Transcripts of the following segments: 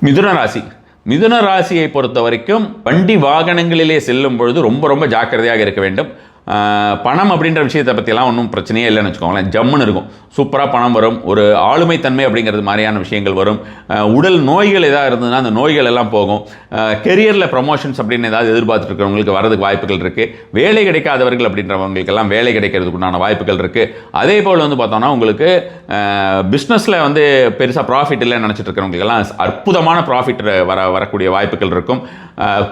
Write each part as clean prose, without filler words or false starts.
மிதுன ராசி. மிதுன ராசியை பொறுத்த வரைக்கும் வண்டி வாகனங்களிலே செல்லும் பொழுது ரொம்ப ரொம்ப ஜாக்கிரதையாக இருக்க வேண்டும். பணம் அப்படின்ற விஷயத்தை பற்றிலாம் ஒன்றும் பிரச்சனையே இல்லைன்னு வச்சுக்கோங்களேன். ஜம்முன்னு இருக்கும், சூப்பராக பணம் வரும், ஒரு ஆளுமைத்தன்மை அப்படிங்கிறது மாதிரியான விஷயங்கள் வரும். உடல் நோய்கள் ஏதாவது இருந்ததுன்னா அந்த நோய்கள் எல்லாம் போகும். கெரியரில் ப்ரமோஷன்ஸ் அப்படின்னு ஏதாவது எதிர்பார்த்துட்டு இருக்கிறவங்களுக்கு வரதுக்கு வாய்ப்புகள் இருக்குது. வேலை கிடைக்காதவர்கள் அப்படின்றவங்களுக்கெல்லாம் வேலை கிடைக்கிறதுக்கு உண்டான வாய்ப்புகள் இருக்குது. அதே போல் வந்து பார்த்தோம்னா உங்களுக்கு பிஸ்னஸில் வந்து பெருசாக ப்ராஃபிட் இல்லைன்னு நினச்சிட்டு இருக்கிறவங்களுக்கெல்லாம் அற்புதமான ப்ராஃபிட் வரக்கூடிய வாய்ப்புகள் இருக்கும்.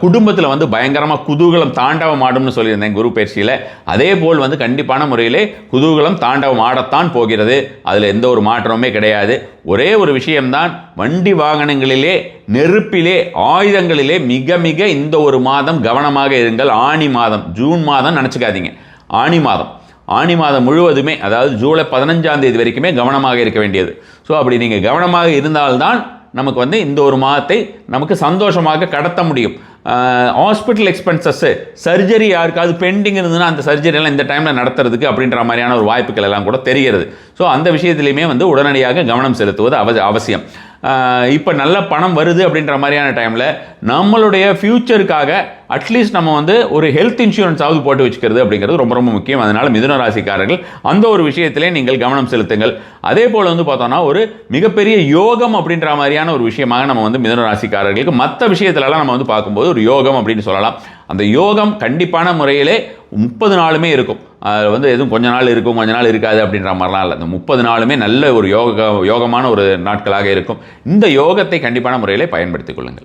குடும்பத்தில் வந்து பயங்கரமாக குதூகலம் தாண்டவம் ஆடும்னு சொல்லியிருந்தேன் குரு பயிற்சியில். அதே போல் வந்து கண்டிப்பான முறையிலே குதூகலம் தாண்டவம் ஆடத்தான் போகிறது. அதில் எந்த ஒரு மாற்றமுமே கிடையாது. ஒரே ஒரு விஷயம்தான், வண்டி வாகனங்களிலே, நெருப்பிலே, ஆயுதங்களிலே மிக மிக இந்த ஒரு மாதம் கவனமாக இருங்கள். ஆனி மாதம், ஜூன் மாதம் நினச்சிக்காதீங்க, ஆனி மாதம் முழுவதுமே, அதாவது ஜூலை 15ஆம் தேதி வரைக்குமே கவனமாக இருக்க வேண்டியது. ஸோ அப்படி நீங்கள் கவனமாக இருந்தால்தான் நமக்கு வந்து இந்த ஒரு மாதத்தை நமக்கு சந்தோஷமாக கடத்த முடியும். ஹாஸ்பிட்டல் எக்ஸ்பென்சஸ்ஸு, சர்ஜரி யாருக்காவது பெண்டிங் இருந்ததுன்னா அந்த சர்ஜரியெல்லாம் இந்த டைமில் நடத்துறதுக்கு அப்படின்ற மாதிரியான ஒரு வாய்ப்புகள் எல்லாம் கூட தெரிகிறது. ஸோ அந்த விஷயத்துலையுமே வந்து உடனடியாக கவனம் செலுத்துவது அவசியம். இப்போ நல்ல பணம் வருது அப்படின்ற மாதிரியான டைமில் நம்மளுடைய ஃப்யூச்சருக்காக அட்லீஸ்ட் நம்ம வந்து ஒரு ஹெல்த் இன்சூரன்ஸாவது போட்டு வச்சுக்கிறது அப்படிங்கிறது ரொம்ப ரொம்ப முக்கியம். அதனால் மிதுன ராசிக்காரர்கள் அந்த ஒரு விஷயத்திலே நீங்கள் கவனம் செலுத்துங்கள். அதே போல் வந்து பார்த்தோன்னா ஒரு மிகப்பெரிய யோகம் அப்படின்ற மாதிரியான ஒரு விஷயமாக நம்ம வந்து மிதுன ராசிக்காரர்களுக்கு மற்ற விஷயத்துலலாம் நம்ம வந்து பார்க்கும்போது ஒரு யோகம் அப்படின்னு சொல்லலாம். அந்த யோகம் கண்டிப்பான முறையிலே 30 நாளுமே இருக்கும். அதில் வந்து எதுவும் கொஞ்ச நாள் இருக்கும் கொஞ்ச நாள் இருக்காது அப்படின்ற மாதிரிலாம் இல்லை. இந்த 30 நாளுமே நல்ல ஒரு யோகமான ஒரு நாட்களாக இருக்கும். இந்த யோகத்தை கண்டிப்பான முறையிலே பயன்படுத்திக் கொள்ளுங்கள்.